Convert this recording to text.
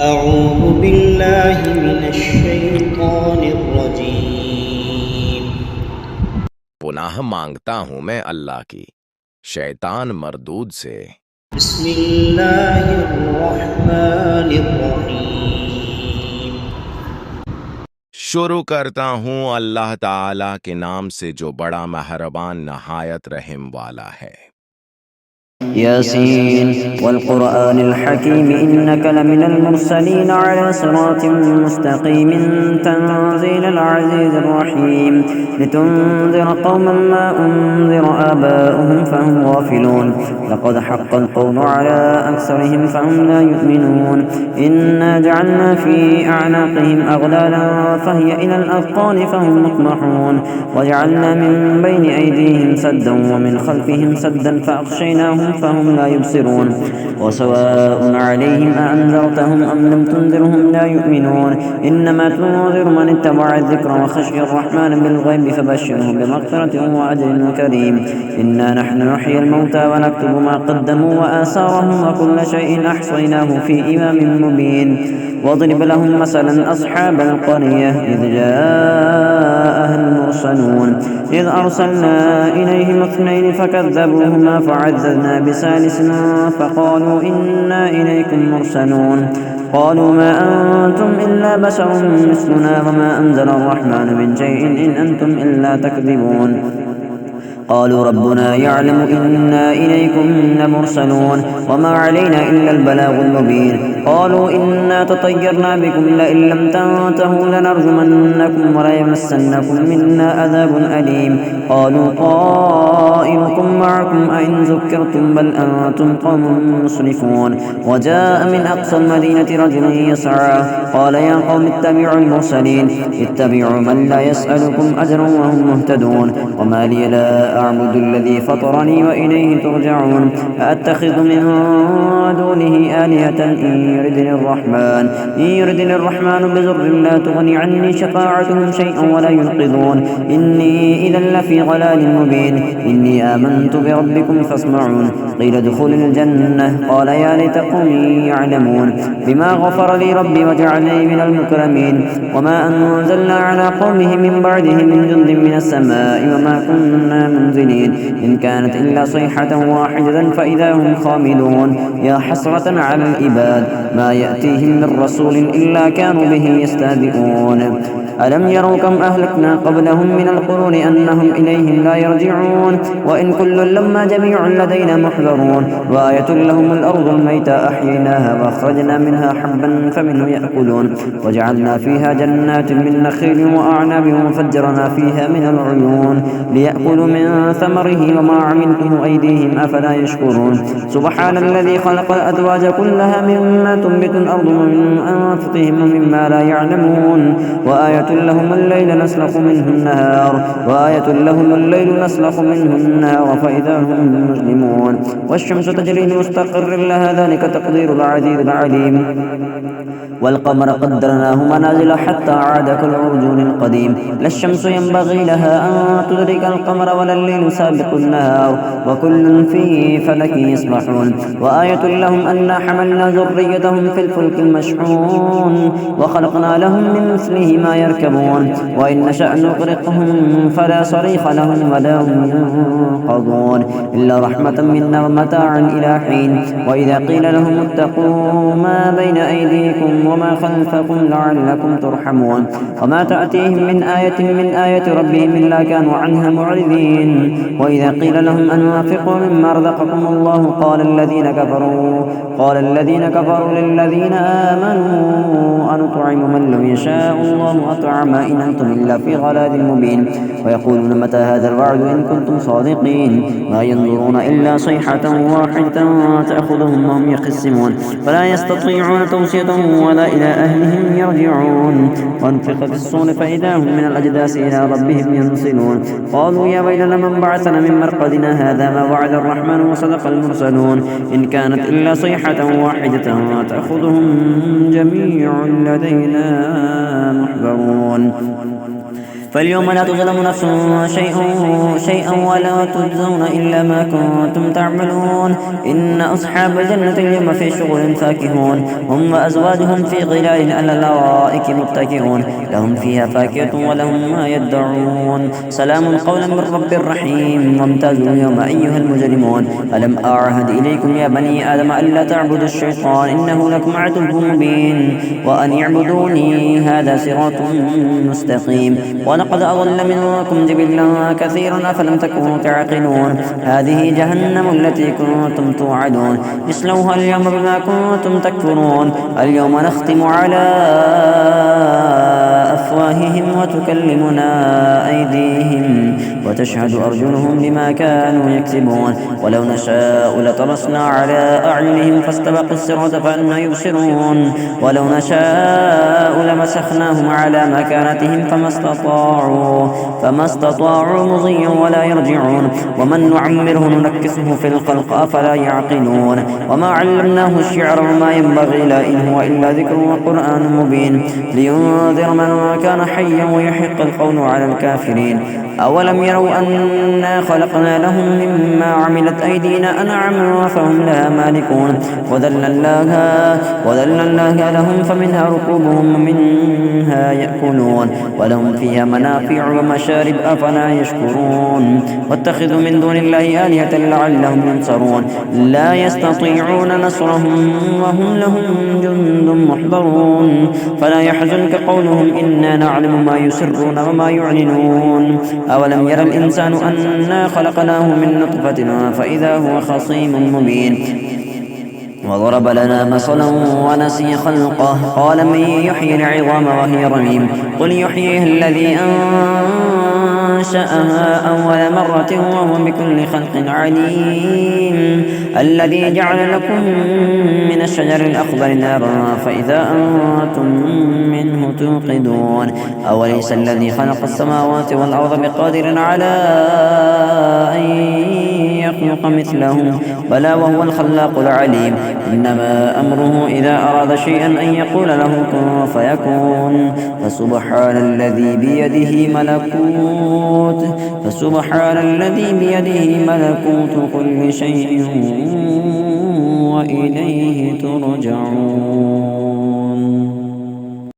أعوذ بالله من الشيطان الرجيم पुनः मांगता हूं मैं अल्लाह की शैतान मरदूद से। بسم الله الرحمن الرحيم शुरू करता हूं अल्लाह ताला के नाम से जो बड़ा मेहरबान नहायत रहम वाला है। ياسين والقرآن الحكيم إنك لمن المرسلين على صراط مستقيم تنزيل العزيز الرحيم لتنذر قوما ما أنذر آباؤهم فهم غافلون لقد حق القول على أكثرهم فهم لا يؤمنون إنا جعلنا في أعناقهم أغلالا فهي إلى الأذقان فهم مقمحون وجعلنا من بين أيديهم سدا ومن خلفهم سدا فأغشيناهم فهم لا يبصرون وسواء عليهم أأنذرتهم أم لم تنذرهم لا يؤمنون إنما تنذر من اتبع الذكر وخشي الرحمن بالغيب فبشره بمغفرة وأجر كريم إنا نحن نحيي الموتى ونكتب ما قدموا وآثارهم وكل شيء أحصيناه في إمام مبين واضرب لهم مثلا أصحاب القرية إذ جاءها المرسلون إذ أرسلنا إليهم اثنين فكذبوهما فعززنا بثالث فقالوا إنا إليكم مرسلون قالوا ما أنتم إلا بشر مثلنا وما أنزل الرحمن من شيء إن أنتم إلا تكذبون قالوا ربنا يعلم إنا إليكم لمرسلون وما علينا إلا البلاغ المبين قالوا إنا تطيرنا بكم لئن لم تنتهوا لنرجمنكم وليمسنكم منا عذاب أليم قالوا طائركم معكم أئن ذكرتم بل أنتم قوم مسرفون وجاء من أقصى المدينة رجل يسعى قال يا قوم اتبعوا المرسلين اتبعوا من لا يسألكم أجرا وهم مهتدون وما لي لا أعبد الذي فطرني وإليه ترجعون أأتخذ من دونه آلهة إن يردني الرحمن بضر لا تغني عني شفاعتهم شيئا ولا ينقذون إني إذا لفي ضلال مبين إني آمنت بربكم فاسمعون قيل ادخل الجنة قال يا ليت قومي يعلمون بما غفر لي ربي وجعلني من المكرمين وما أنزلنا على قومه من بعده من جند من السماء وما كنا منزلين إن كانت إلا صيحة واحدة فإذا هم خامدون يا حسرة على العباد ما يأتيهم من رسول إلا كانوا به يستهزئون ألم يروا كم أهلكنا قبلهم من القرون أنهم إليهم لا يرجعون وإن كل لما جميع لدينا محضرون وآية لهم الأرض الميتة أحييناها وأخرجنا منها حبا فمنه يأكلون وجعلنا فيها جنات من نخيل وأعناب وفجرنا فيها من العيون ليأكلوا من ثمره وما عملته أيديهم أفلا يشكرون سبحان الذي خلق الأزواج كلها مما تنبت الأرض ومن أنفسهم ومما لا يعلمون وآية لهم الليل نسلخ منه النهار فإذا هم مظلمون والشمس تجري لمستقر لها ذلك تقدير العزيز العليم والقمر قدرناه منازل حتى عاد كالعرجون القديم لا الشمس ينبغي لها أن تدرك القمر ولا الليل سابق النهار وكل في فلك يسبحون وآية لهم أنا حملنا ذريتهم في الفلك المشحون وخلقنا لهم من مثله ما يركبون وإن نشأ نغرقهم فلا صريخ لهم ولا هم ينقضون إلا رحمة منا ومتاعا إلى حين وإذا قيل لهم اتقوا ما بين أيديكم وما خلفكم لعلكم ترحمون وما تأتيهم من آية ربهم إلا كانوا عنها معرضين وإذا قيل لهم أنفقوا مما رزقكم الله قال الذين كفروا للذين آمنوا أنطعم من لو يشاء الله أطعمه إن أنتم إلا في ضلال مبين ويقولون متى هذا الوعد إن كنتم صادقين ما ينظرون إلا صيحة واحدة تأخذهم وهم يخصمون فلا يستطيعون توصية ولا إلى أهلهم يرجعون وانفق في الصور فإذا هم من الأجداث إلى ربهم ينصلون قالوا يا ويلنا من بعثنا من مرقدنا هذا ما وعد الرحمن وصدق المرسلون إن كانت إلا صيحة واحدة تأخذهم جميع لدينا محضرون فاليوم لا تظلم نفس شيئا ولا تجزون إلا ما كنتم تعملون. إن أصحاب الجنة اليوم في شغل فاكهون، هم وأزواجهم في ظلال على الأرائك متكئون، لهم فيها فاكهة ولهم ما يدعون. سلام قولا من رب رحيم. وامتازوا اليوم أيها المجرمون. ألم أعهد إليكم يا بني آدم ألا تعبدوا الشيطان إنه لكم عدو مبين وأن اعبدوني هذا صراط مستقيم. ولقد أضل منكم جبلا كثيرا أفلم تكونوا تعقلون. هذه جهنم التي كنتم توعدون اصلوها اليوم بما كنتم تكفرون. اليوم نختم على أفواههم وتكلمنا أيديهم وتشهد أرجلهم بما كانوا يكسبون. ولو نشاء لطمسنا على أعينهم فاستبقوا الصراط فأنى يبصرون. ولو نشاء لمسخناهم على مكانتهم فما استطاعوا مضيا ولا يرجعون. ومن نعمره ننكسه في الخلق أفلا يعقلون. وما علمناه الشعر وما ينبغي له إن هو إلا ذكر وقرآن مبين لينذر من كان حيا ويحق القول على الكافرين. أولم يروا أنا خلقنا لهم مما عملت أيدينا أنعاما فهم لها مالكون. وذللناها لهم فمنها ركوبهم ومنها يأكلون ولهم فيها منافع ومشارب أفلا يشكرون. واتخذوا من دون الله آلهة لعلهم ينصرون. لا يستطيعون نصرهم وهم لهم جند محضرون. فلا يحزنك قولهم إنا نعلم ما يسرون وما يعلنون. أولم ير الإنسان أنا خلقناه من نطفة فإذا هو خصيم مبين. وضرب لنا مثلا ونسي خلقه قال من يحيي العظام وهي رميم قل يحييها الذي أنشأها أول مرة وهو بكل خلق عليم. الذي جعل لكم من الشجر الأخضر نارا فإذا أنتم منه توقدون. أوليس الذي خلق السماوات والأرض بقادر على أن يخلق مثلهم بلى وهو الخلاق العليم. إنما أمره إذا أراد شيئا أن يقول له كن فيكون. فسبحان الذي بيده ملكوت كل شيء وإليه ترجعون.